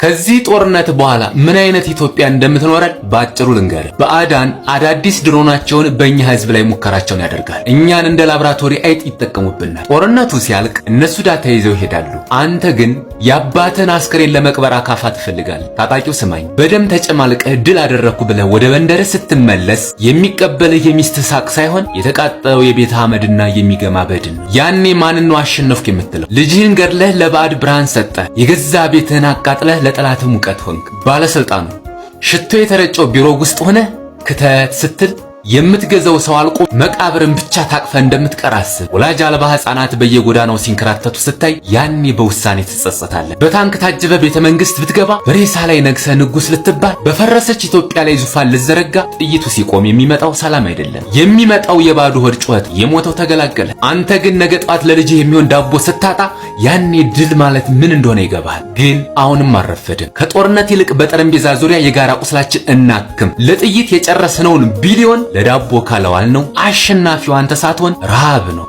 ከዚህ ጦርነት በኋላ ምን አይነት ኢትዮጵያ እንደምትኖረን ባጭሩ ልንገር። ባዕዳን አዳዲስ ድሮናቸውን በእኛ ህዝብ ላይ ሙከራቸውን ያደርጋል። እኛን እንደ ላብራቶሪ አይጥ ይጠቀሙብናል። ጦርነቱ ሲያልቅ እነሱ ዳታ ይዘው ይሄዳሉ። አንተ ግን የአባትን አስከሬን ለመቅበር አካፋ ትፈልጋለህ። ታጣቂው ስማኝ፣ በደም ተጨማልቀህ ድል አደረኩ ብለህ ወደ መንደር ስትመለስ የሚቀበልህ የሚስትህ ሳቅ ሳይሆን የተቃጠለው የቤት አመድና የሚገማ በድን ነው። ያኔ ማንን ነው አሸነፍኩ የምትለው? ልጅህን ገድለህ ለባዕድ ብርሃን ሰጠህ። የገዛ ቤትህን አቃጥለህ ለጠላት ሙቀት ሆንክ። ባለስልጣኑ ሽቶ የተረጨው ቢሮ ውስጥ ሆነ ክተት ስትል የምትገዛው ሰው አልቆ መቃብርን ብቻ ታቅፈ እንደምትቀር አስብ። ወላጅ አልባ ህፃናት በየጎዳናው ሲንከራተቱ ስታይ ያኔ በውሳኔ ትጸጸታለህ። በታንክ ታጅበ ቤተ መንግስት ብትገባ በሬሳ ላይ ነግሰ ንጉስ ልትባል፣ በፈረሰች ኢትዮጵያ ላይ ዙፋን ልዘረጋ ጥይቱ ሲቆም የሚመጣው ሰላም አይደለም፣ የሚመጣው የባዶ ሆድ ጩኸት። የሞተው ተገላገለ። አንተ ግን ነገ ጧት ለልጅህ የሚሆን ዳቦ ስታጣ ያኔ ድል ማለት ምን እንደሆነ ይገባል። ግን አሁንም አልረፈድም። ከጦርነት ይልቅ በጠረጴዛ ዙሪያ የጋራ ቁስላችን እናክም። ለጥይት የጨረስነውን ቢሊዮን ለዳቦ ካለዋል ነው አሸናፊው አንተ ሳትሆን ረሃብ ነው።